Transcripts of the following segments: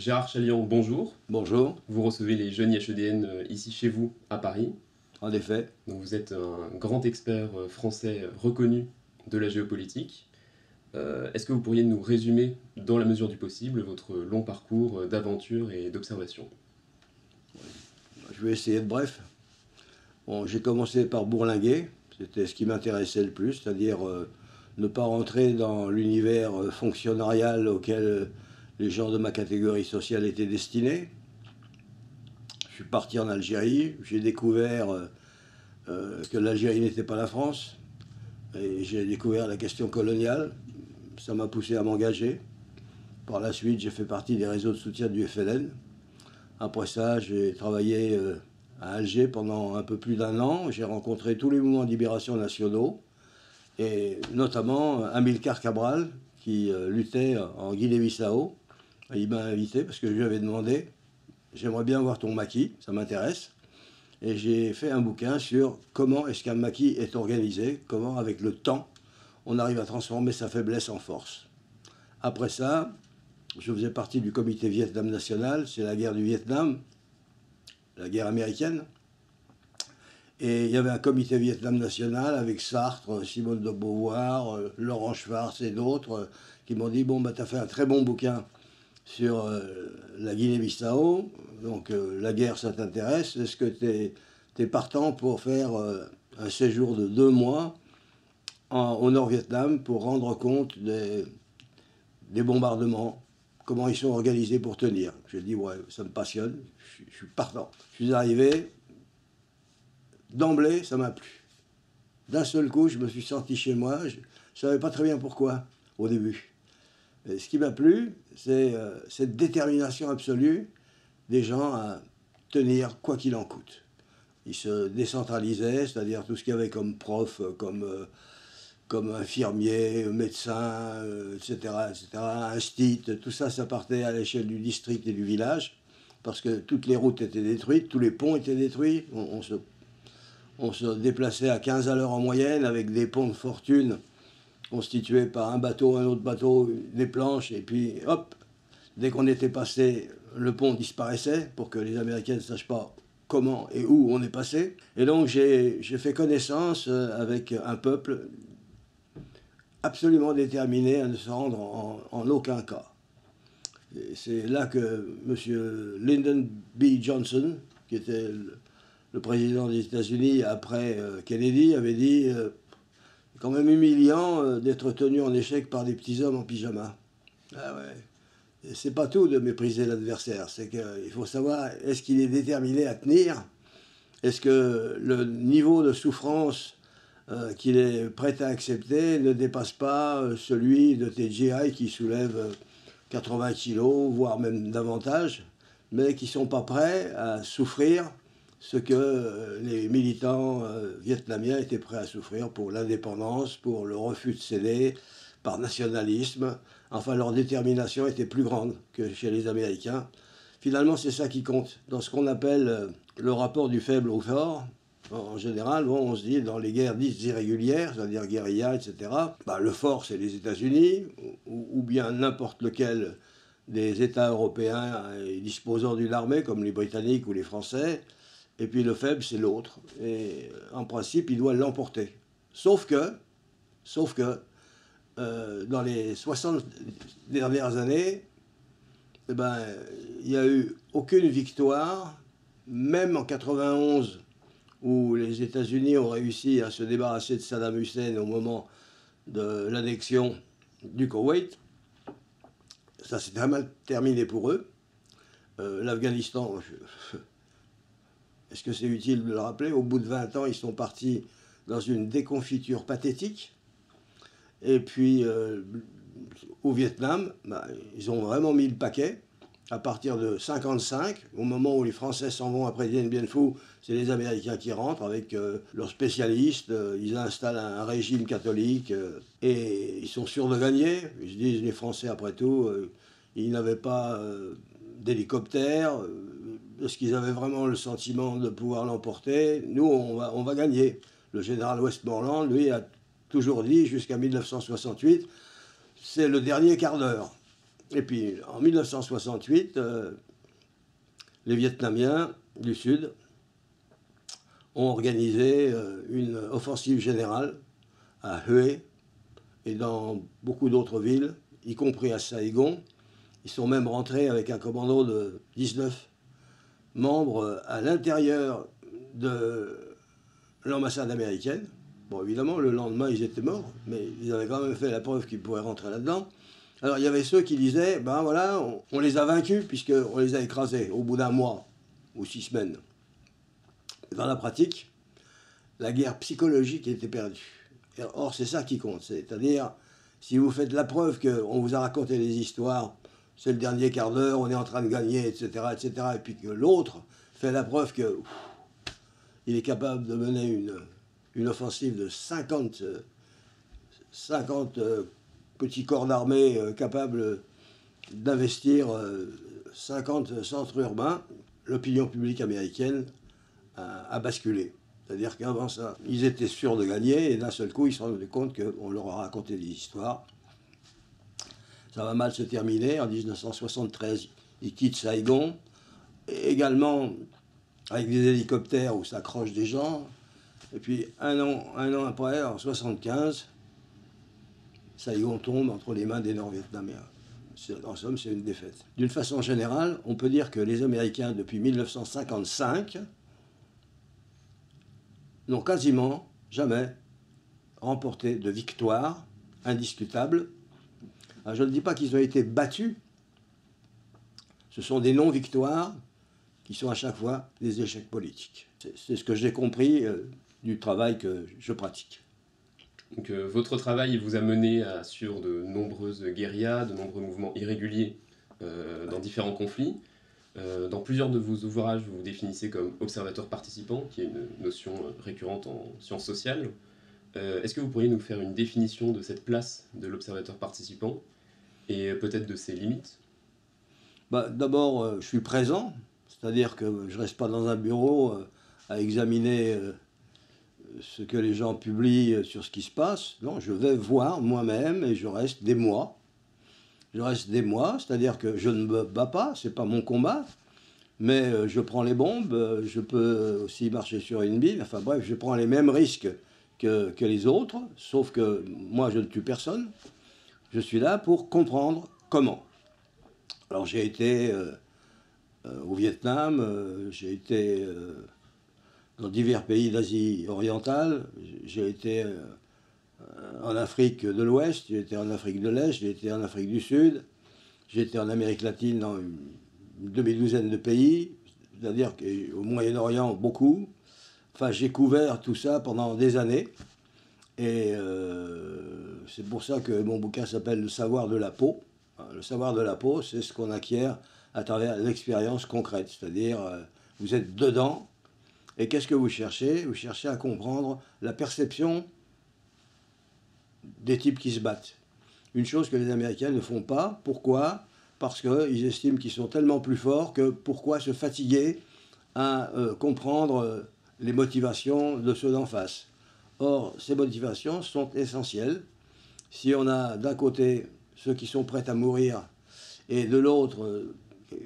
Gérard Chalian, bonjour. Bonjour, Vous recevez les jeunes IHEDN ici chez vous, à Paris. en effet. Donc vous êtes un grand expert français reconnu de la géopolitique. Est-ce que vous pourriez nous résumer, dans la mesure du possible, votre long parcours d'aventure et d'observation? Je vais essayer de bref. Bon, j'ai commencé par bourlinguer, c'était ce qui m'intéressait le plus, c'est-à-dire ne pas rentrer dans l'univers fonctionnarial auquel les gens de ma catégorie sociale étaient destinés. Je suis parti en Algérie, j'ai découvert que l'Algérie n'était pas la France, et j'ai découvert la question coloniale. Ça m'a poussé à m'engager. Par la suite, j'ai fait partie des réseaux de soutien du FLN. Après ça, j'ai travaillé à Alger pendant un peu plus d'un an. J'ai rencontré tous les mouvements de libération nationaux, et notamment Amilcar Cabral, qui luttait en Guinée-Bissau. Il m'a invité parce que je lui avais demandé « J'aimerais bien voir ton maquis, ça m'intéresse ». Et j'ai fait un bouquin sur comment est-ce qu'un maquis est organisé, comment avec le temps, on arrive à transformer sa faiblesse en force. Après ça, je faisais partie du comité Vietnam national, c'est la guerre du Vietnam, la guerre américaine. Et il y avait un comité Vietnam national avec Sartre, Simone de Beauvoir, Laurent Schwartz et d'autres qui m'ont dit « Bon, bah, tu as fait un très bon bouquin sur la Guinée-Bissau, donc la guerre ça t'intéresse, est-ce que tu es partant pour faire un séjour de 2 mois au Nord-Vietnam pour rendre compte des bombardements, comment ils sont organisés pour tenir ?» J'ai dit « Ouais, ça me passionne, je suis partant ». Je suis arrivé, d'emblée, ça m'a plu. D'un seul coup, je me suis senti chez moi, je ne savais pas très bien pourquoi au début. Et ce qui m'a plu, c'est cette détermination absolue des gens à tenir quoi qu'il en coûte. Ils se décentralisaient, c'est-à-dire tout ce qu'il y avait comme prof, comme infirmier, médecin, etc., instit, tout ça, ça partait à l'échelle du district et du village, parce que toutes les routes étaient détruites, tous les ponts étaient détruits, on se déplaçait à 15 à l'heure en moyenne, avec des ponts de fortune, constitués par un bateau, un autre bateau, des planches, et puis hop, dès qu'on était passé, le pont disparaissait, pour que les Américains ne sachent pas comment et où on est passé. Et donc j'ai fait connaissance avec un peuple absolument déterminé à ne se rendre en aucun cas. C'est là que M. Lyndon B. Johnson, qui était le président des États-Unis après Kennedy, avait dit quand même humiliant d'être tenu en échec par des petits hommes en pyjama. Ah ouais. C'est pas tout de mépriser l'adversaire, c'est qu'il faut savoir, est-ce qu'il est déterminé à tenir? Est-ce que le niveau de souffrance qu'il est prêt à accepter ne dépasse pas celui de tes GI qui soulèvent 80 kilos, voire même davantage, mais qui ne sont pas prêts à souffrir ce que les militants vietnamiens étaient prêts à souffrir pour l'indépendance, pour le refus de céder, par nationalisme. Enfin, leur détermination était plus grande que chez les Américains. Finalement, c'est ça qui compte. Dans ce qu'on appelle le rapport du faible au fort, en général, bon, on se dit, dans les guerres dites irrégulières, c'est-à-dire guérilla, etc., bah, le fort, c'est les États-Unis, ou bien n'importe lequel des États européens disposant d'une armée, comme les Britanniques ou les Français, et puis le faible, c'est l'autre. Et en principe, il doit l'emporter. Sauf que dans les 60 dernières années, eh ben, il n'y a eu aucune victoire, même en 91, où les États-Unis ont réussi à se débarrasser de Saddam Hussein au moment de l'annexion du Koweït. Ça s'est très mal terminé pour eux. L'Afghanistan, est-ce que c'est utile de le rappeler? Au bout de 20 ans, ils sont partis dans une déconfiture pathétique. Et puis, au Vietnam, bah, ils ont vraiment mis le paquet. À partir de 1955, au moment où les Français s'en vont après Dien Bien Phu, c'est les Américains qui rentrent avec leurs spécialistes. Ils installent un régime catholique et ils sont sûrs de gagner. Ils se disent, les Français, après tout, ils n'avaient pas d'hélicoptère. Est-ce qu'ils avaient vraiment le sentiment de pouvoir l'emporter? Nous, on va gagner. Le général Westmoreland, lui, a toujours dit, jusqu'à 1968, c'est le dernier quart d'heure. Et puis en 1968, les Vietnamiens du Sud ont organisé une offensive générale à Hue et dans beaucoup d'autres villes, y compris à Saigon. Ils sont même rentrés avec un commando de 19 membres à l'intérieur de l'ambassade américaine. Bon, évidemment, le lendemain, ils étaient morts, mais ils avaient quand même fait la preuve qu'ils pourraient rentrer là-dedans. Alors, il y avait ceux qui disaient, ben voilà, on les a vaincus puisqu'on les a écrasés au bout d'un mois ou 6 semaines. Dans la pratique, la guerre psychologique était perdue. Or, c'est ça qui compte. C'est-à-dire, si vous faites la preuve qu'on vous a raconté des histoires, c'est le dernier quart d'heure, on est en train de gagner, etc., et puis que l'autre fait la preuve qu'il est capable de mener une offensive de 50 petits corps d'armée capables d'investir 50 centres urbains, l'opinion publique américaine a basculé. C'est-à-dire qu'avant ça, ils étaient sûrs de gagner, et d'un seul coup, ils se rendaient compte qu'on leur a raconté des histoires. Ça va mal se terminer. En 1973, ils quittent Saigon, et également avec des hélicoptères où s'accrochent des gens. Et puis un an après, en 1975, Saigon tombe entre les mains des Nord-Vietnamiens. En somme, c'est une défaite. D'une façon générale, on peut dire que les Américains, depuis 1955, n'ont quasiment jamais remporté de victoire indiscutable. Alors, je ne dis pas qu'ils ont été battus, ce sont des non-victoires qui sont à chaque fois des échecs politiques. C'est ce que j'ai compris du travail que je pratique. Donc, votre travail vous a mené à suivre de nombreuses guérillas, de nombreux mouvements irréguliers dans différents conflits. Dans plusieurs de vos ouvrages, vous vous définissez comme observateur participant, qui est une notion récurrente en sciences sociales. Est-ce que vous pourriez nous faire une définition de cette place de l'observateur participant et peut-être de ses limites? D'abord, je suis présent, c'est-à-dire que je ne reste pas dans un bureau à examiner ce que les gens publient sur ce qui se passe. Non, je vais voir moi-même et je reste des mois. Je reste des mois, c'est-à-dire que je ne me bats pas, c'est pas mon combat, mais je prends les bombes, je peux aussi marcher sur une mine, enfin bref, je prends les mêmes risques que les autres, sauf que moi je ne tue personne. Je suis là pour comprendre comment. Alors j'ai été au Vietnam, j'ai été dans divers pays d'Asie orientale, j'ai été en Afrique de l'Ouest, j'ai été en Afrique de l'Est, j'ai été en Afrique du Sud, j'ai été en Amérique latine dans une demi-douzaine de pays, c'est-à-dire qu'au Moyen-Orient beaucoup. Enfin, j'ai couvert tout ça pendant des années. Et c'est pour ça que mon bouquin s'appelle Le savoir de la peau. Le savoir de la peau, c'est ce qu'on acquiert à travers l'expérience concrète. C'est-à-dire, vous êtes dedans, et qu'est-ce que vous cherchez? Vous cherchez à comprendre la perception des types qui se battent. Une chose que les Américains ne font pas. Pourquoi? Parce qu'ils estiment qu'ils sont tellement plus forts que pourquoi se fatiguer à comprendre les motivations de ceux d'en face. Or, ces motivations sont essentielles. Si on a d'un côté ceux qui sont prêts à mourir et de l'autre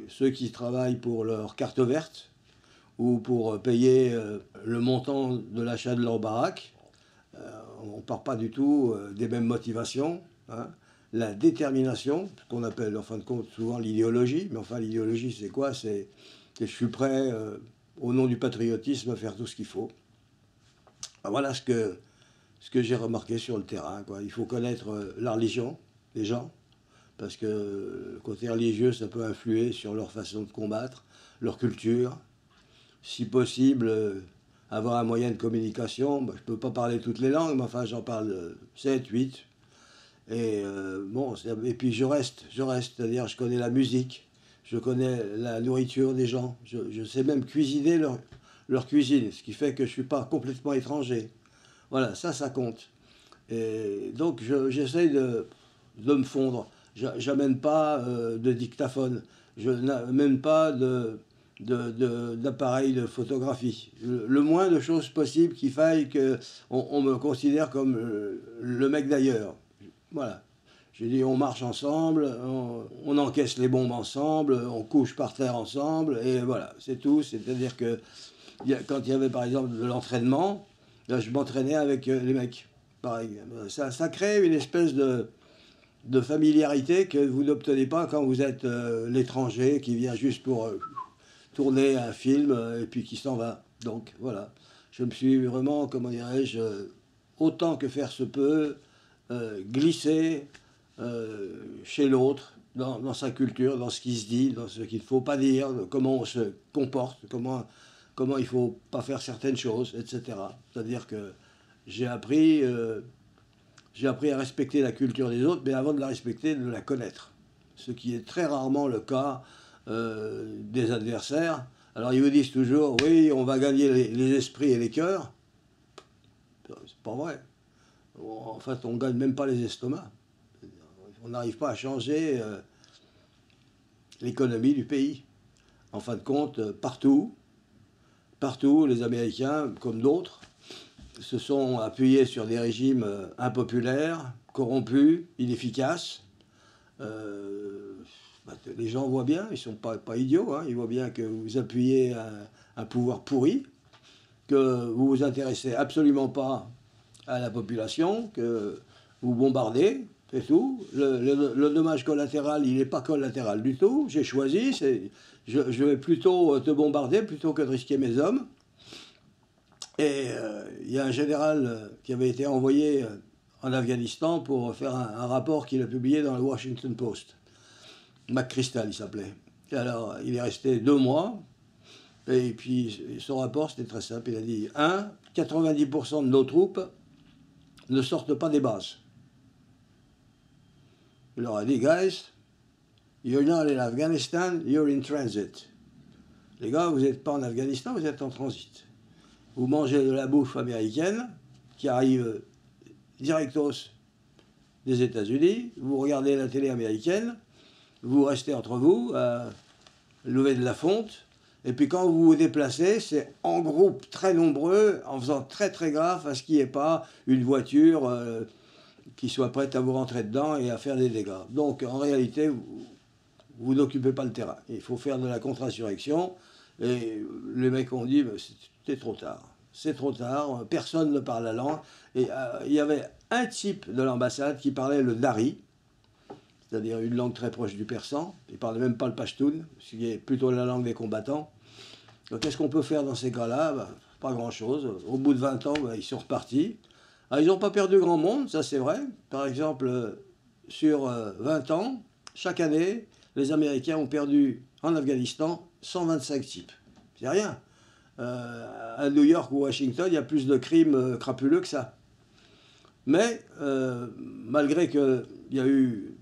ceux qui travaillent pour leur carte verte ou pour payer le montant de l'achat de leur baraque, on ne part pas du tout des mêmes motivations. Hein. La détermination, ce qu'on appelle en fin de compte souvent l'idéologie, mais enfin l'idéologie c'est quoi? C'est que je suis prêt au nom du patriotisme à faire tout ce qu'il faut. Alors voilà ce que j'ai remarqué sur le terrain, quoi. Il faut connaître la religion des gens, parce que le côté religieux ça peut influer sur leur façon de combattre, leur culture. Si possible, avoir un moyen de communication. Je ne peux pas parler toutes les langues, mais enfin j'en parle 7, 8. Et et puis je reste, c'est-à-dire je connais la musique, je connais la nourriture des gens, je sais même cuisiner leur cuisine, ce qui fait que je ne suis pas complètement étranger. Voilà, ça compte. Et donc j'essaye de me fondre. J'amène pas de dictaphone, je n'amène pas d'appareil de photographie. Le moins de choses possibles qu'il faille qu'on me considère comme le mec d'ailleurs. Voilà. J'ai dit, on marche ensemble, on encaisse les bombes ensemble, on couche par terre ensemble, et voilà, c'est tout. C'est-à-dire que quand il y avait par exemple de l'entraînement, là, je m'entraînais avec les mecs. Pareil. Ça crée une espèce de familiarité que vous n'obtenez pas quand vous êtes l'étranger qui vient juste pour tourner un film et puis qui s'en va. Donc voilà, je me suis vraiment, comment dirais-je, autant que faire se peut, glissé chez l'autre, dans sa culture, dans ce qui se dit, dans ce qu'il ne faut pas dire, comment on se comporte, comment il ne faut pas faire certaines choses, etc. C'est-à-dire que j'ai appris à respecter la culture des autres, mais avant de la respecter, de la connaître. Ce qui est très rarement le cas des adversaires. Alors ils vous disent toujours, oui, on va gagner les esprits et les cœurs. C'est pas vrai. En fait, on ne gagne même pas les estomacs. On n'arrive pas à changer l'économie du pays. En fin de compte, partout, les Américains, comme d'autres, se sont appuyés sur des régimes impopulaires, corrompus, inefficaces. Les gens voient bien, ils ne sont pas idiots, hein, ils voient bien que vous appuyez un pouvoir pourri, que vous vous intéressez absolument pas à la population, que vous bombardez, c'est tout. Le dommage collatéral, il n'est pas collatéral du tout. J'ai choisi, je vais plutôt te bombarder plutôt que de risquer mes hommes. Et il y a un général qui avait été envoyé en Afghanistan pour faire un rapport qu'il a publié dans le Washington Post. McChrystal, il s'appelait. Et alors, il est resté 2 mois. Et puis, son rapport, c'était très simple. Il a dit, 90% de nos troupes ne sortent pas des bases. Il leur a dit, guys, you're not in Afghanistan, you're in transit. Les gars, vous n'êtes pas en Afghanistan, vous êtes en transit. Vous mangez de la bouffe américaine qui arrive directos des États-Unis, vous regardez la télé américaine, vous restez entre vous, lever de la fonte, et puis quand vous vous déplacez, c'est en groupe très nombreux, en faisant très très gaffe à ce qu'il n'y ait pas une voiture qui soit prête à vous rentrer dedans et à faire des dégâts. Donc en réalité, vous n'occupez pas le terrain. Il faut faire de la contre-insurrection, et les mecs ont dit, c'est trop tard. C'est trop tard, personne ne parle la langue. Et il y avait un type de l'ambassade qui parlait le dari, c'est-à-dire une langue très proche du persan. Il ne parlait même pas le pashtun, ce qui est plutôt la langue des combattants. Donc qu'est-ce qu'on peut faire dans ces cas-là? Pas grand-chose. Au bout de 20 ans, ils sont repartis. Alors, ils n'ont pas perdu grand monde, ça c'est vrai. Par exemple, sur 20 ans, chaque année, les Américains ont perdu en Afghanistan 125 types. C'est rien. À New York ou Washington, il y a plus de crimes crapuleux que ça. Mais malgré qu'il y a eu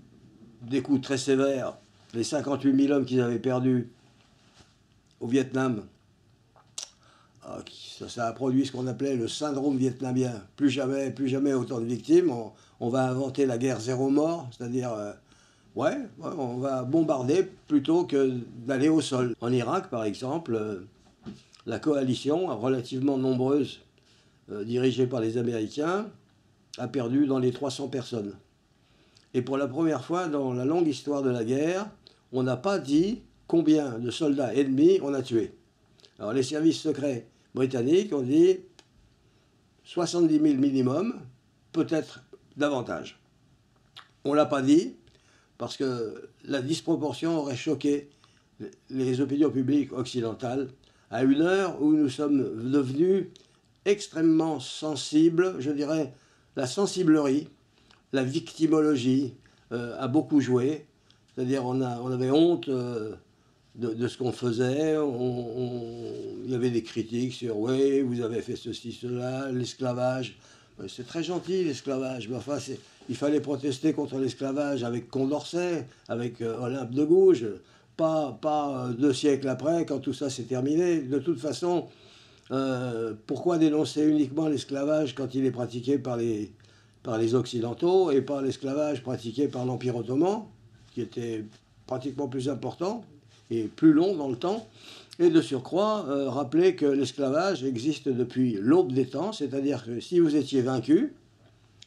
des coups très sévères, les 58 000 hommes qu'ils avaient perdus au Vietnam, ça a produit ce qu'on appelait le syndrome vietnamien. Plus jamais autant de victimes. On va inventer la guerre zéro mort, c'est-à-dire on va bombarder plutôt que d'aller au sol. En Irak, par exemple, la coalition, relativement nombreuse, dirigée par les Américains, a perdu dans les 300 personnes. Et pour la première fois dans la longue histoire de la guerre, on n'a pas dit combien de soldats ennemis on a tués. Alors les services secrets britanniques ont dit 70 000 minimum, peut-être davantage. On ne l'a pas dit parce que la disproportion aurait choqué les opinions publiques occidentales à une heure où nous sommes devenus extrêmement sensibles, je dirais, la sensiblerie, la victimologie a beaucoup joué. C'est-à-dire on avait honte de ce qu'on faisait. Il y avait des critiques sur « oui, vous avez fait ceci, cela, l'esclavage ». C'est très gentil l'esclavage, mais enfin il fallait protester contre l'esclavage avec Condorcet, avec Olympe de Gouges, pas 2 siècles après, quand tout ça s'est terminé. De toute façon, pourquoi dénoncer uniquement l'esclavage quand il est pratiqué par les Occidentaux et pas l'esclavage pratiqué par l'Empire ottoman, qui était pratiquement plus important et plus long dans le temps, et de surcroît, rappeler que l'esclavage existe depuis l'aube des temps, c'est-à-dire que si vous étiez vaincu,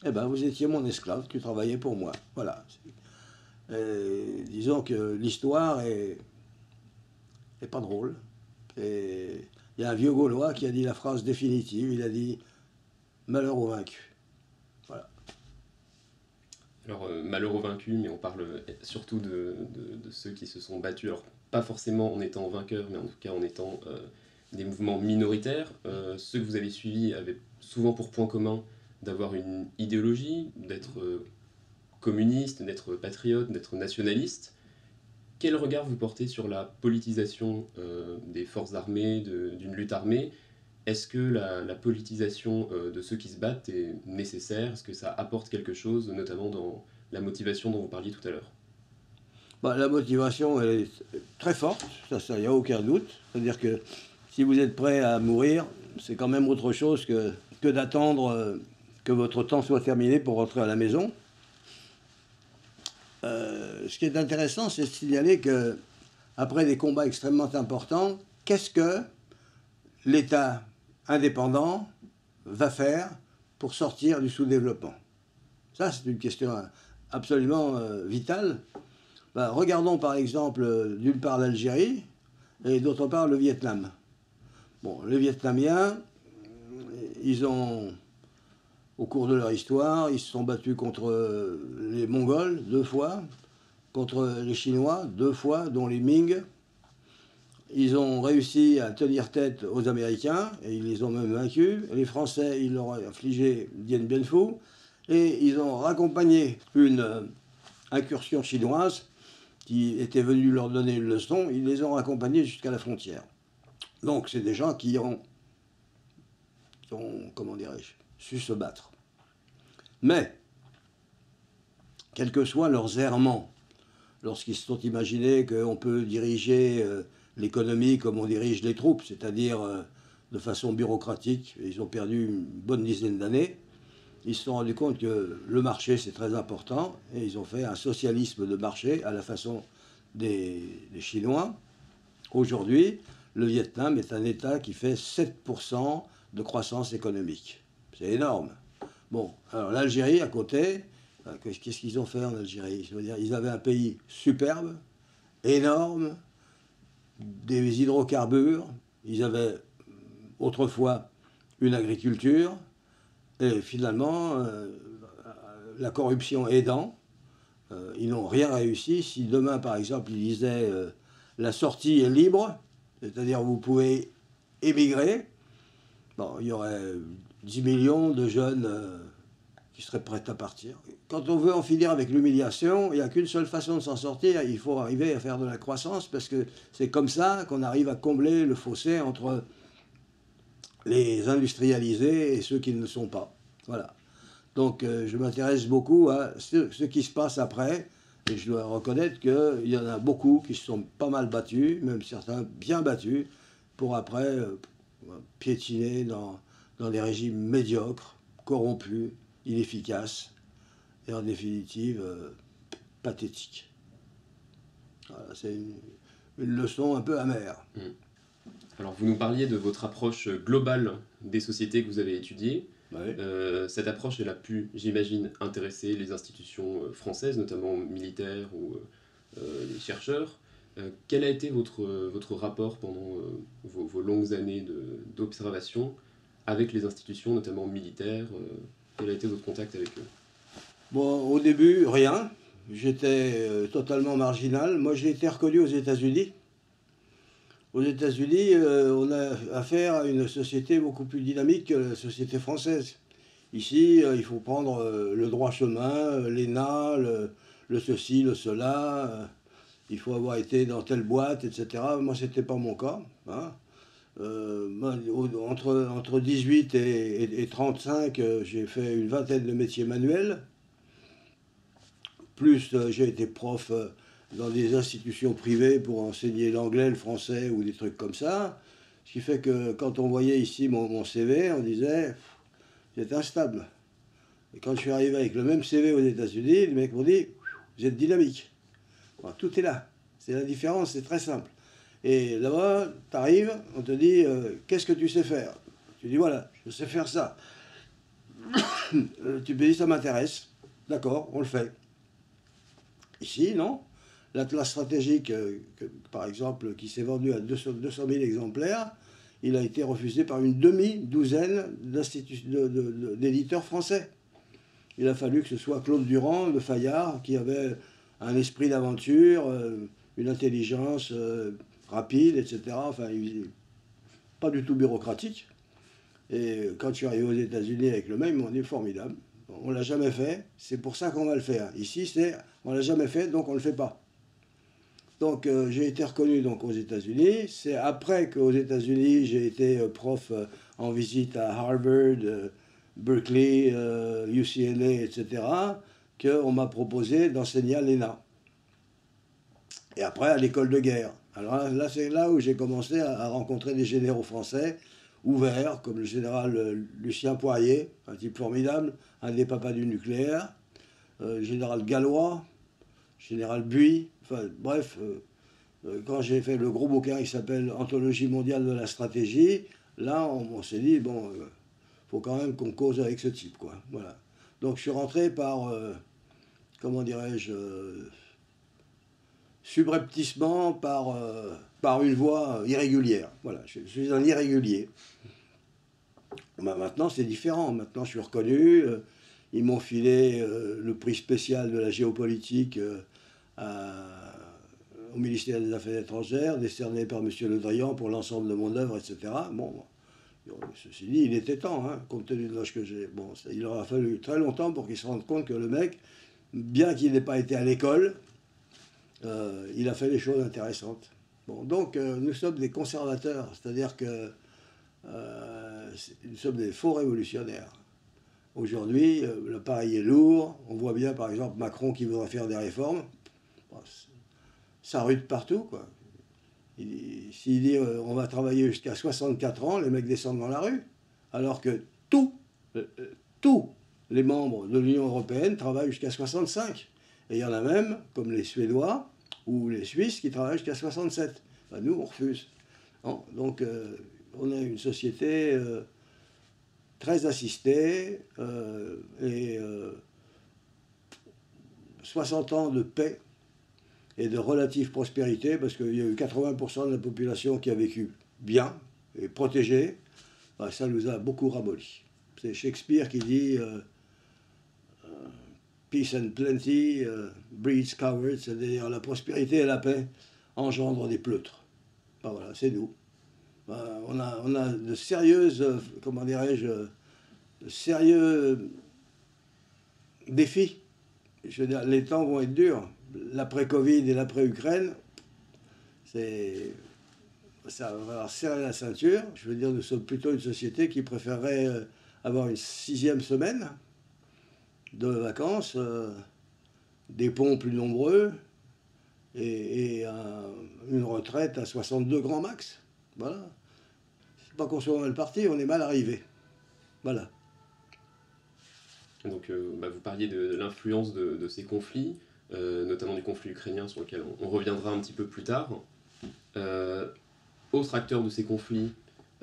Eh ben, vous étiez mon esclave, tu travaillais pour moi. Voilà. Disons que l'histoire est pas drôle. Et il y a un vieux Gaulois qui a dit la phrase définitive, il a dit malheur aux vaincus. Voilà. Alors, malheur aux vaincus, mais on parle surtout de ceux qui se sont battus, alors pas forcément en étant vainqueurs, mais en tout cas en étant des mouvements minoritaires. Ceux que vous avez suivis avaient souvent pour point commun d'avoir une idéologie, d'être communiste, d'être patriote, d'être nationaliste. Quel regard vous portez sur la politisation des forces armées, d'une lutte armée? Est-ce que la politisation de ceux qui se battent est nécessaire? Est-ce que ça apporte quelque chose, notamment dans la motivation dont vous parliez tout à l'heure? Bah, la motivation, elle est très forte, ça, il n'y a aucun doute. C'est-à-dire que si vous êtes prêt à mourir, c'est quand même autre chose que d'attendre que votre temps soit terminé pour rentrer à la maison. Ce qui est intéressant, c'est de signaler que après des combats extrêmement importants, qu'est-ce que l'État indépendant va faire pour sortir du sous-développement? Ça, c'est une question absolument vitale. Ben, regardons par exemple d'une part l'Algérie et d'autre part le Vietnam. Bon, les Vietnamiens, ils ont, au cours de leur histoire, ils se sont battus contre les Mongols 2 fois, contre les Chinois 2 fois, dont les Ming. Ils ont réussi à tenir tête aux Américains, et ils les ont même vaincus. Les Français, ils leur ont infligé Dien Bien Phu, et ils ont raccompagné une incursion chinoise qui était venue leur donner une leçon. Ils les ont raccompagnés jusqu'à la frontière. Donc c'est des gens qui ont comment dirais-je, su se battre. Mais, quels que soient leurs errements, lorsqu'ils se sont imaginés qu'on peut diriger l'économie comme on dirige les troupes, c'est-à-dire de façon bureaucratique, ils ont perdu une bonne dizaine d'années, ils se sont rendus compte que le marché c'est très important, et ils ont fait un socialisme de marché à la façon des Chinois. Aujourd'hui, le Vietnam est un État qui fait 7% de croissance économique. C'est énorme. Bon, alors l'Algérie à côté, qu'est-ce qu'ils ont fait en Algérie? Je veux dire, ils avaient un pays superbe, énorme, des hydrocarbures, ils avaient autrefois une agriculture, et finalement, la corruption aidant, ils n'ont rien réussi. Si demain, par exemple, ils disaient la sortie est libre, c'est-à-dire vous pouvez émigrer, bon, il y aurait 10 millions de jeunes qui seraient prêts à partir. Quand on veut en finir avec l'humiliation, il n'y a qu'une seule façon de s'en sortir, il faut arriver à faire de la croissance, parce que c'est comme ça qu'on arrive à combler le fossé entre les industrialisés et ceux qui ne le sont pas. Voilà. Donc je m'intéresse beaucoup à ce qui se passe après, et je dois reconnaître qu'il y en a beaucoup qui se sont pas mal battus, même certains bien battus, pour après piétiner dans des régimes médiocres, corrompus, inefficaces, et en définitive pathétiques. Voilà, c'est une leçon un peu amère. Alors vous nous parliez de votre approche globale des sociétés que vous avez étudiées. Ouais. Cette approche, elle a pu, j'imagine, intéresser les institutions françaises, notamment militaires ou les chercheurs. Quel a été votre rapport pendant vos longues années d'observation avec les institutions, notamment militaires? Quel a été votre contact avec eux? Bon, au début, rien. J'étais totalement marginal. Moi, j'ai été reconnu aux États-Unis. Aux États-Unis, on a affaire à une société beaucoup plus dynamique que la société française. Ici, il faut prendre le droit chemin, l'ENA, le ceci, le cela. Il faut avoir été dans telle boîte, etc. Moi, ce n'était pas mon cas. Hein. Entre 18 et 35, j'ai fait une vingtaine de métiers manuels. Plus, j'ai été prof dans des institutions privées pour enseigner l'anglais, le français ou des trucs comme ça. Ce qui fait que quand on voyait ici mon CV, on disait c'est instable. Et quand je suis arrivé avec le même CV aux États-Unis, les mecs m'ont dit vous êtes dynamique. Bon, tout est là. C'est la différence, c'est très simple. Et là-bas, tu arrives, on te dit qu'est-ce que tu sais faire? Tu dis voilà, je sais faire ça. Tu me dis, ça m'intéresse. D'accord, on le fait. Ici, non. L'Atlas stratégique, par exemple, qui s'est vendu à 200 000 exemplaires, il a été refusé par une demi-douzaine d'éditeurs français. Il a fallu que ce soit Claude Durand, le Fayard, qui avait un esprit d'aventure, une intelligence rapide, etc. Enfin, pas du tout bureaucratique. Et quand je suis arrivé aux États-Unis avec le même, ils m'ont dit formidable. On ne l'a jamais fait, c'est pour ça qu'on va le faire. Ici, c'est on ne l'a jamais fait, donc on ne le fait pas. Donc j'ai été reconnu donc, aux États-Unis. C'est après qu'aux États-Unis, j'ai été prof en visite à Harvard, Berkeley, UCLA, etc., qu'on m'a proposé d'enseigner à l'ENA. Et après, à l'école de guerre. Alors là, c'est là où j'ai commencé à rencontrer des généraux français ouverts, comme le général Lucien Poirier, un type formidable, un des papas du nucléaire, général Gallois, général Buis, enfin bref, quand j'ai fait le gros bouquin qui s'appelle Anthologie mondiale de la stratégie, là on s'est dit, bon, faut quand même qu'on cause avec ce type, quoi. Voilà. Donc je suis rentré par, comment dirais-je, subrepticement par une voie irrégulière. Voilà, je suis un irrégulier. Ben, maintenant c'est différent, maintenant je suis reconnu. Ils m'ont filé le prix spécial de la géopolitique au ministère des Affaires étrangères, décerné par M. Le Drian pour l'ensemble de mon œuvre, etc. Bon, ceci dit, il était temps, hein, compte tenu de l'âge que j'ai. Bon, il aura fallu très longtemps pour qu'il se rende compte que le mec, bien qu'il n'ait pas été à l'école, il a fait des choses intéressantes. Bon, donc nous sommes des conservateurs, c'est-à-dire que nous sommes des faux révolutionnaires. Aujourd'hui, l'appareil est lourd. On voit bien, par exemple, Macron qui voudrait faire des réformes. Bon, ça rude partout, quoi. S'il dit on va travailler jusqu'à 64 ans, les mecs descendent dans la rue. Alors que tous les membres de l'Union européenne travaillent jusqu'à 65. Et il y en a même, comme les Suédois ou les Suisses, qui travaillent jusqu'à 67. Ben, nous, on refuse. Non, donc, on est une société très assistée et 60 ans de paix et de relative prospérité, parce qu'il y a eu 80% de la population qui a vécu bien et protégée, ben, ça nous a beaucoup ramolli. C'est Shakespeare qui dit Peace and plenty breeds cowards, c'est-à-dire la prospérité et la paix engendrent des pleutres. Ben, voilà, c'est nous. Ben, on a de sérieuses, comment dirais-je, de sérieux défis. Je veux dire, les temps vont être durs. L'après-Covid et l'après-Ukraine, ça va falloir serrer la ceinture. Je veux dire, nous sommes plutôt une société qui préférerait avoir une 6e semaine de vacances, des ponts plus nombreux et une retraite à 62 grands max. Voilà. C'est pas qu'on soit mal parti, on est mal arrivé. Voilà. Donc, vous parliez de l'influence de ces conflits, notamment du conflit ukrainien sur lequel on reviendra un petit peu plus tard. Autres acteurs de ces conflits,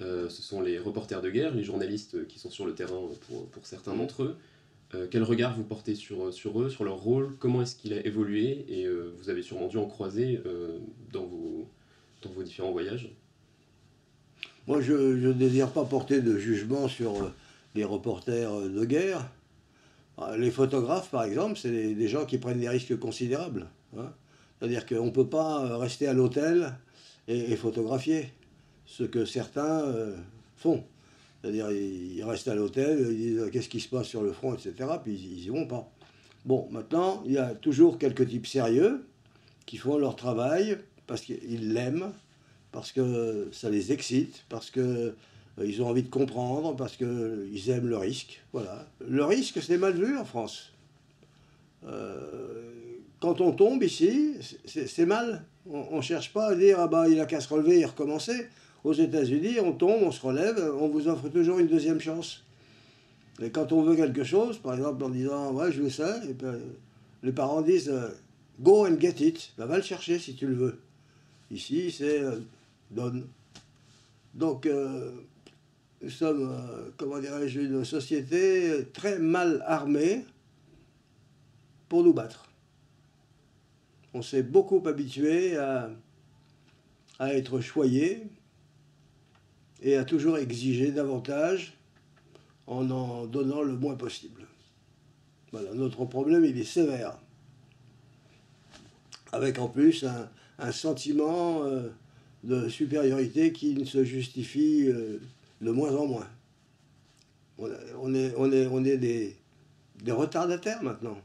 ce sont les reporters de guerre, les journalistes qui sont sur le terrain pour certains d'entre eux. Quel regard vous portez sur eux, sur leur rôle? Comment est-ce qu'il a évolué? Et vous avez sûrement dû en croiser dans vos différents voyages. Moi, je ne désire pas porter de jugement sur les reporters de guerre. Les photographes, par exemple, c'est des gens qui prennent des risques considérables. Hein. C'est-à-dire qu'on ne peut pas rester à l'hôtel et photographier, ce que certains font. C'est-à-dire ils restent à l'hôtel, ils disent qu'est-ce qui se passe sur le front, etc. Puis ils n'y vont pas. Bon, maintenant, il y a toujours quelques types sérieux qui font leur travail parce qu'ils l'aiment, parce que ça les excite, parce que ils ont envie de comprendre, parce qu'ils aiment le risque. Voilà. Le risque, c'est mal vu en France. Quand on tombe ici, c'est mal. On ne cherche pas à dire ah bah il a qu'à se relever et recommencer. Aux États-Unis, on tombe, on se relève, on vous offre toujours une deuxième chance. Et quand on veut quelque chose, par exemple en disant ouais je veux ça, et puis, les parents disent go and get it, ben, va le chercher si tu le veux. Ici c'est donne. Donc nous sommes, comment dirais-je, une société très mal armée pour nous battre. On s'est beaucoup habitué à être choyé et à toujours exiger davantage en donnant le moins possible. Voilà, notre problème, il est sévère. Avec en plus un sentiment de supériorité qui ne se justifie de moins en moins. On est des retardataires maintenant.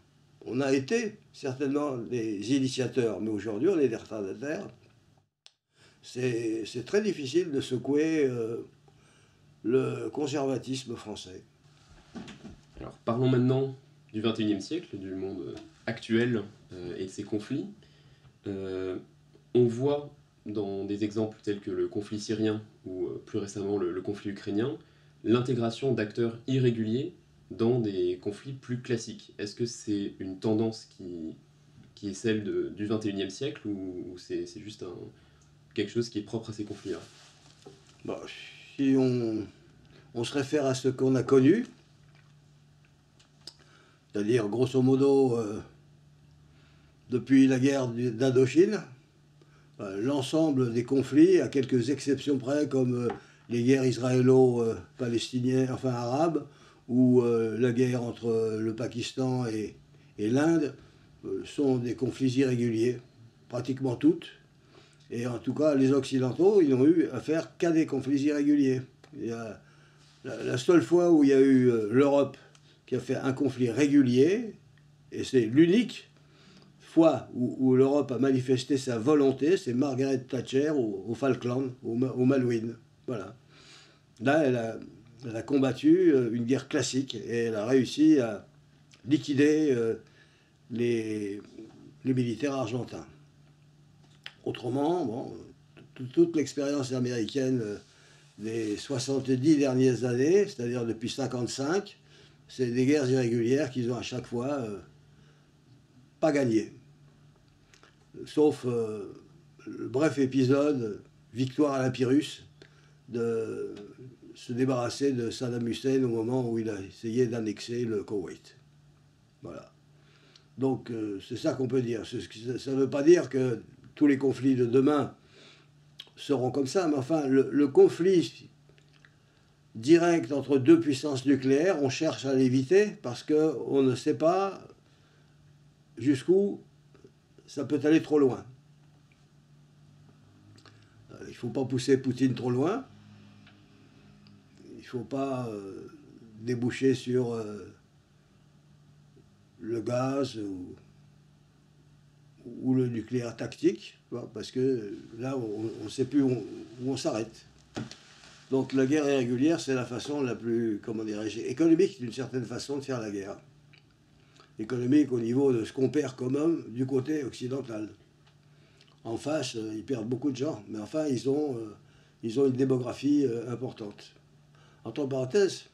On a été certainement des initiateurs, mais aujourd'hui on est des retardataires. C'est très difficile de secouer le conservatisme français. Alors parlons maintenant du XXIe siècle, du monde actuel et de ses conflits. On voit dans des exemples tels que le conflit syrien ou plus récemment le conflit ukrainien, l'intégration d'acteurs irréguliers dans des conflits plus classiques. Est-ce que c'est une tendance qui est celle du XXIe siècle ou c'est juste quelque chose qui est propre à ces conflits-là? Bon, si on se réfère à ce qu'on a connu, c'est-à-dire grosso modo depuis la guerre d'Indochine, l'ensemble des conflits, à quelques exceptions près, comme les guerres israélo-palestiniennes, enfin arabes, ou la guerre entre le Pakistan et l'Inde, sont des conflits irréguliers, pratiquement toutes. Et en tout cas, les Occidentaux, ils n'ont eu affaire qu'à des conflits irréguliers. Il y a, la seule fois où il y a eu l'Europe qui a fait un conflit régulier, et c'est l'unique fois où l'Europe a manifesté sa volonté, c'est Margaret Thatcher au Falkland, au Malouines. Voilà. Là, elle a combattu une guerre classique et elle a réussi à liquider les militaires argentins. Autrement, bon, toute l'expérience américaine des 70 dernières années, c'est-à-dire depuis 1955, c'est des guerres irrégulières qu'ils ont à chaque fois pas gagnées. Sauf le bref épisode, victoire à la Pyrrhus, de se débarrasser de Saddam Hussein au moment où il a essayé d'annexer le Koweït. Voilà. Donc c'est ça qu'on peut dire. Ça ne veut pas dire que tous les conflits de demain seront comme ça, mais enfin le conflit direct entre deux puissances nucléaires, on cherche à l'éviter parce qu'on ne sait pas jusqu'où ça peut aller trop loin. Il ne faut pas pousser Poutine trop loin. Il ne faut pas déboucher sur le gaz ou le nucléaire tactique, parce que là, on ne sait plus où on s'arrête. Donc la guerre irrégulière, c'est la façon la plus, comment dirais-je, économique d'une certaine façon de faire la guerre. Économique au niveau de ce qu'on perd comme homme du côté occidental. En face, ils perdent beaucoup de gens, mais enfin, ils ont une démographie importante. Entre parenthèses,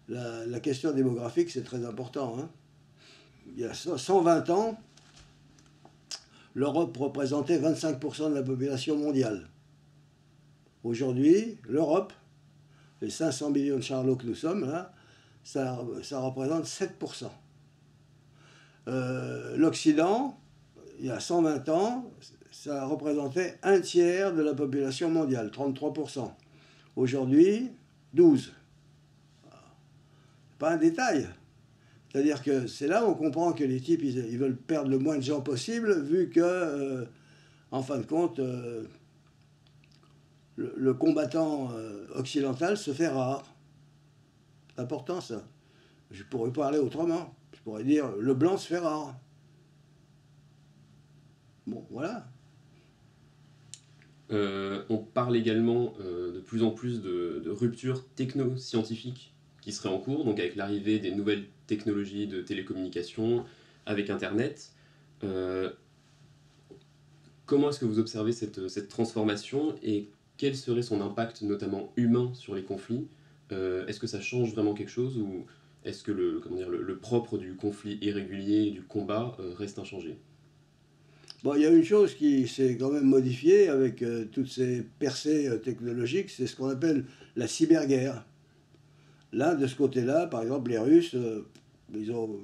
la question démographique, c'est très important. Hein. Il y a 120 ans, l'Europe représentait 25% de la population mondiale. Aujourd'hui, l'Europe, les 500 millions de charlots que nous sommes, là, ça représente 7%. L'Occident, il y a 120 ans, ça représentait un tiers de la population mondiale, 33%. Aujourd'hui, 12%. Pas un détail. C'est-à-dire que c'est là où on comprend que les types, ils veulent perdre le moins de gens possible, vu que, en fin de compte, le combattant occidental se fait rare. C'est important, ça. Je pourrais parler autrement. Je pourrais dire, le blanc se fait rare. Bon, voilà. On parle également de plus en plus de ruptures techno-scientifiques qui seraient en cours, donc avec l'arrivée des nouvelles technologies de télécommunication, avec Internet. Comment est-ce que vous observez cette transformation et quel serait son impact, notamment humain, sur les conflits? Est-ce que ça change vraiment quelque chose ou est-ce que le propre du conflit irrégulier et du combat reste inchangé? Bon, il y a une chose qui s'est quand même modifiée avec toutes ces percées technologiques, c'est ce qu'on appelle la cyberguerre. Là, de ce côté-là, par exemple, les Russes, ils ont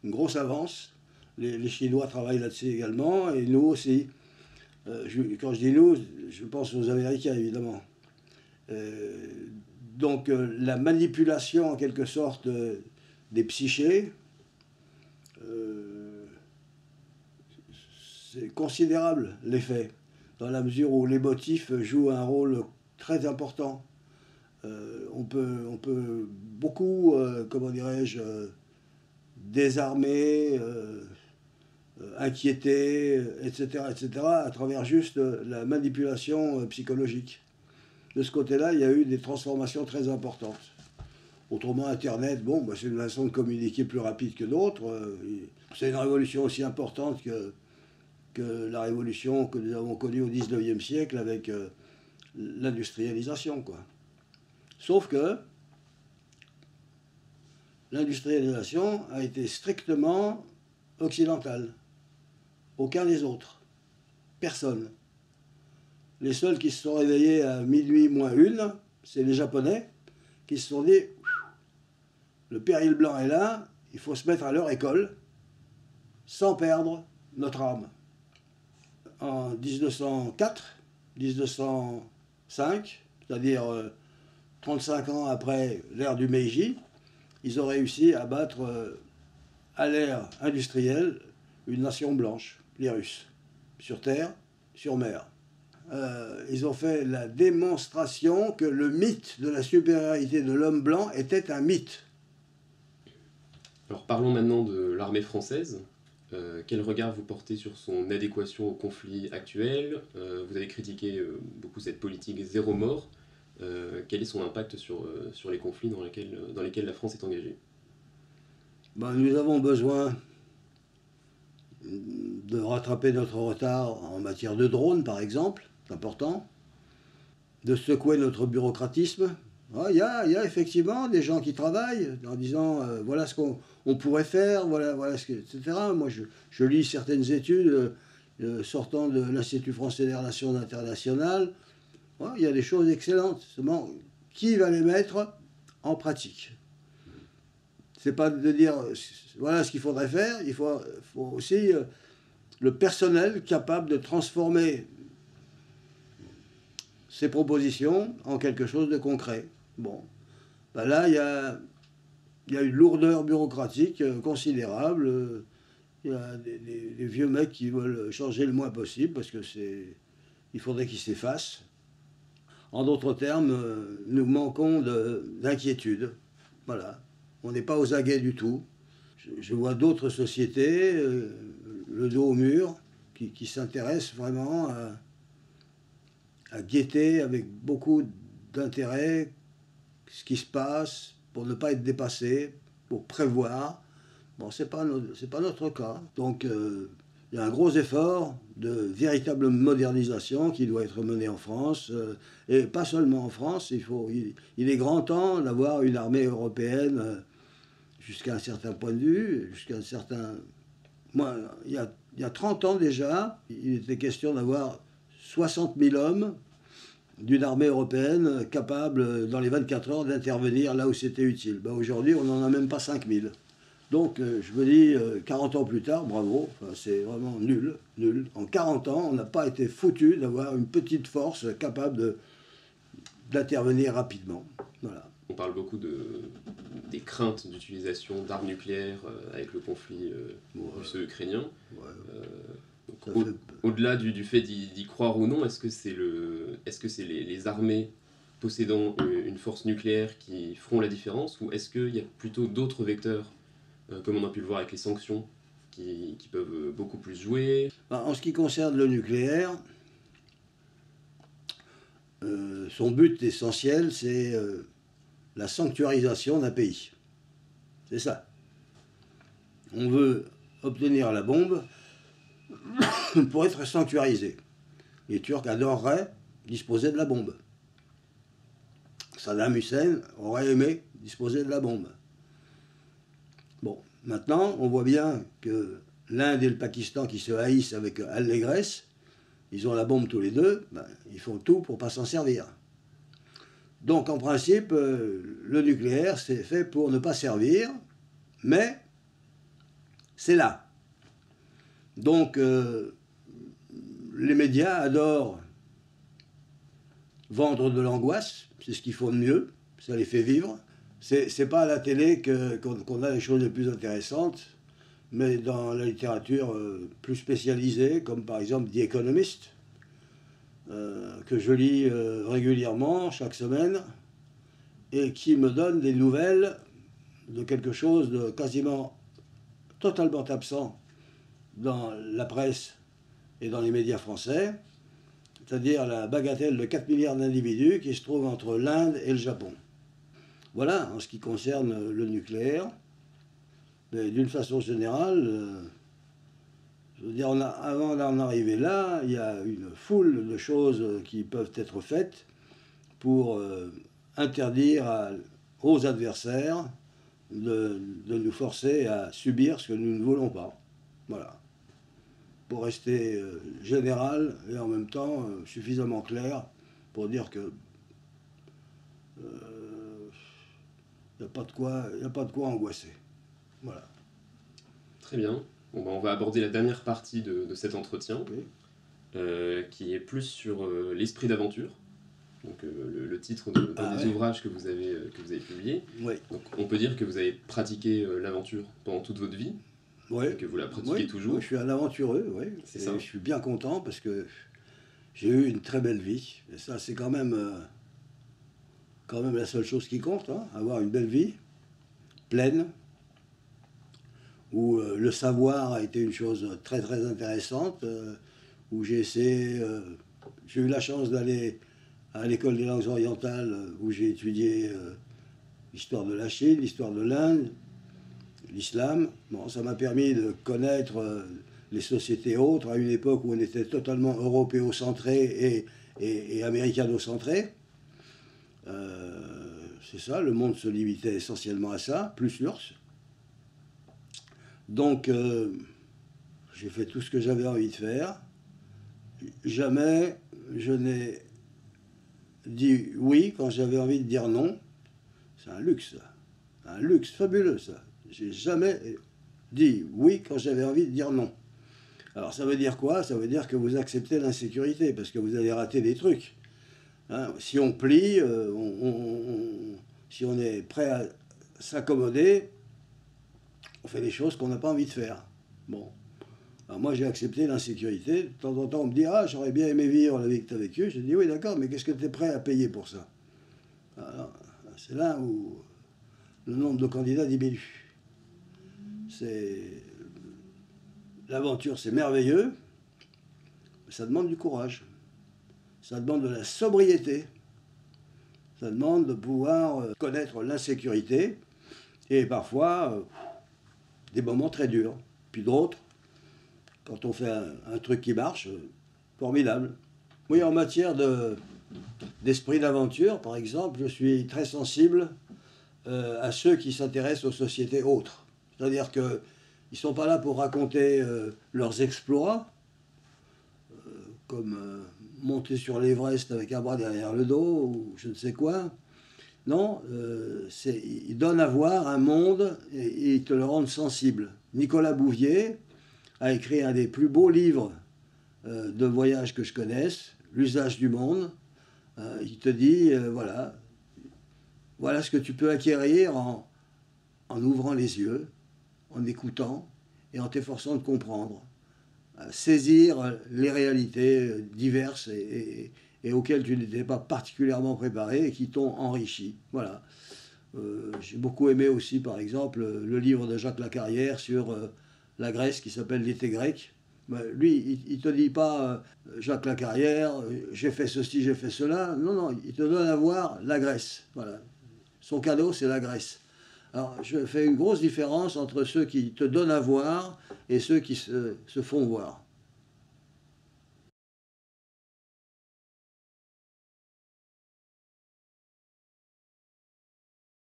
une grosse avance. Les Chinois travaillent là-dessus également, et nous aussi. Quand je dis nous, je pense aux Américains, évidemment. Donc, la manipulation, en quelque sorte, des psychés, c'est considérable, l'effet, dans la mesure où les motifs jouent un rôle très important. On peut beaucoup, comment dirais-je, désarmer, inquiéter, etc., à travers juste la manipulation psychologique. De ce côté-là, il y a eu des transformations très importantes. Autrement, Internet, bon, bah, c'est une façon de communiquer plus rapide que d'autres. C'est une révolution aussi importante que la révolution que nous avons connue au XIXe siècle avec l'industrialisation, quoi. Sauf que l'industrialisation a été strictement occidentale. Aucun des autres. Personne. Les seuls qui se sont réveillés à minuit moins une, c'est les Japonais, qui se sont dit, le péril blanc est là, il faut se mettre à leur école, sans perdre notre âme. En 1904, 1905, c'est-à-dire 35 ans après l'ère du Meiji, ils ont réussi à battre à l'ère industrielle une nation blanche, les Russes, sur terre, sur mer. Ils ont fait la démonstration que le mythe de la supériorité de l'homme blanc était un mythe. Alors parlons maintenant de l'armée française. Quel regard vous portez sur son adéquation au conflit actuel? Vous avez critiqué beaucoup cette politique zéro mort. Quel est son impact sur les conflits dans lesquels la France est engagée? Ben, nous avons besoin de rattraper notre retard en matière de drones, par exemple, c'est important, de secouer notre bureaucratisme. Il y a effectivement des gens qui travaillent en disant voilà ce qu'on pourrait faire, voilà ce que, etc. Moi, je lis certaines études sortant de l'Institut français des relations internationales. Il y a des choses excellentes. Seulement, qui va les mettre en pratique? C'est pas de dire voilà ce qu'il faudrait faire, il faut aussi le personnel capable de transformer ces propositions en quelque chose de concret. Bon, ben là, il y a une lourdeur bureaucratique considérable. Il y a des vieux mecs qui veulent changer le moins possible parce que il faudrait qu'ils s'effacent. En d'autres termes, nous manquons d'inquiétude. Voilà. On n'est pas aux aguets du tout. Je vois d'autres sociétés, le dos au mur, qui s'intéressent vraiment à guetter avec beaucoup d'intérêt ce qui se passe, pour ne pas être dépassé, pour prévoir. Bon, c'est pas notre cas. Donc, il y a un gros effort de véritable modernisation qui doit être mené en France, et pas seulement en France. Il est grand temps d'avoir une armée européenne jusqu'à un certain point de vue, jusqu'à un certain... Moi, il y a 30 ans déjà, il était question d'avoir 60 000 hommes d'une armée européenne capable, dans les 24 heures, d'intervenir là où c'était utile. Ben, aujourd'hui, on n'en a même pas 5 000. Donc, je me dis, 40 ans plus tard, bravo, enfin, c'est vraiment nul. En 40 ans, on n'a pas été foutu d'avoir une petite force capable d'intervenir rapidement. Voilà. On parle beaucoup des craintes d'utilisation d'armes nucléaires avec le conflit russo-ukrainien. Ouais. Au-delà du fait d'y croire ou non, est-ce que c'est les armées possédant une force nucléaire qui feront la différence, ou est-ce qu'il y a plutôt d'autres vecteurs, comme on a pu le voir avec les sanctions, qui peuvent beaucoup plus jouer? En ce qui concerne le nucléaire, son but essentiel, c'est la sanctuarisation d'un pays. C'est ça. On veut obtenir la bombe pour être sanctuarisé. Les Turcs adoreraient disposer de la bombe. Saddam Hussein aurait aimé disposer de la bombe. Bon, maintenant, on voit bien que l'Inde et le Pakistan qui se haïssent avec allégresse, ils ont la bombe tous les deux, ben, ils font tout pour ne pas s'en servir. Donc en principe, le nucléaire, c'est fait pour ne pas servir, mais c'est là. Donc les médias adorent vendre de l'angoisse, c'est ce qu'ils font de mieux, ça les fait vivre. C'est pas à la télé qu'on a les choses les plus intéressantes, mais dans la littérature plus spécialisée, comme par exemple The Economist, que je lis régulièrement, chaque semaine, et qui me donne des nouvelles de quelque chose de quasiment totalement absent dans la presse et dans les médias français, c'est-à-dire la bagatelle de 4 milliards d'individus qui se trouvent entre l'Inde et le Japon. Voilà, en ce qui concerne le nucléaire. Mais d'une façon générale, je veux dire, avant d'en arriver là, il y a une foule de choses qui peuvent être faites pour interdire aux adversaires de nous forcer à subir ce que nous ne voulons pas. Voilà. Pour rester général et en même temps suffisamment clair pour dire que il n'y a pas de quoi angoisser. Voilà. Très bien. Bon, ben, on va aborder la dernière partie de cet entretien, Oui. qui est plus sur l'esprit d'aventure. Donc le titre d'un des ouvrages que vous avez publié. Oui. Donc on peut dire que vous avez pratiqué l'aventure pendant toute votre vie, Oui. et que vous la pratiquez toujours. Oui, je suis un aventureux, oui. C'est ça. Je suis bien content parce que j'ai eu une très belle vie. Et ça, c'est quand même la seule chose qui compte, hein, avoir une belle vie, pleine, où le savoir a été une chose très très intéressante, où j'ai eu la chance d'aller à l'école des langues orientales, où j'ai étudié l'histoire de la Chine, l'histoire de l'Inde, l'islam. Bon, ça m'a permis de connaître les sociétés autres à une époque où on était totalement européocentré et américano-centré. C'est ça, le monde se limitait essentiellement à ça, plus l'URSS. Donc, j'ai fait tout ce que j'avais envie de faire. Jamais je n'ai dit oui quand j'avais envie de dire non. C'est un luxe, ça. Un luxe fabuleux, ça. J'ai jamais dit oui quand j'avais envie de dire non. Alors, ça veut dire quoi? Ça veut dire que vous acceptez l'insécurité, parce que vous allez rater des trucs. Hein, si on plie, si on est prêt à s'accommoder, on fait des choses qu'on n'a pas envie de faire. Bon. Alors moi, j'ai accepté l'insécurité. De temps en temps, on me dit « Ah, j'aurais bien aimé vivre la vie que tu as vécue. » Je dis « Oui, d'accord, mais qu'est-ce que tu es prêt à payer pour ça ?» Alors, c'est là où le nombre de candidats diminue. L'aventure, c'est merveilleux, mais ça demande du courage. Ça demande de la sobriété. Ça demande de pouvoir connaître l'insécurité et parfois des moments très durs. Puis d'autres, quand on fait un truc qui marche, formidable. Oui, en matière d'esprit d'aventure, par exemple, je suis très sensible à ceux qui s'intéressent aux sociétés autres. C'est-à-dire qu'ils ne sont pas là pour raconter leurs exploits, comme monter sur l'Everest avec un bras derrière le dos, ou je ne sais quoi. Non, ils donnent à voir un monde et ils te le rendent sensible. Nicolas Bouvier a écrit un des plus beaux livres de voyage que je connaisse, L'usage du monde. Il te dit, voilà ce que tu peux acquérir en ouvrant les yeux, en écoutant et en t'efforçant de comprendre. Saisir les réalités diverses et auxquelles tu n'étais pas particulièrement préparé et qui t'ont enrichi. Voilà. J'ai beaucoup aimé aussi, par exemple, le livre de Jacques Lacarrière sur la Grèce qui s'appelle L'été grec. Lui, il ne te dit pas Jacques Lacarrière, j'ai fait ceci, j'ai fait cela. Non, non, il te donne à voir la Grèce. Voilà. Son cadeau, c'est la Grèce. Alors, je fais une grosse différence entre ceux qui te donnent à voir et ceux qui se font voir.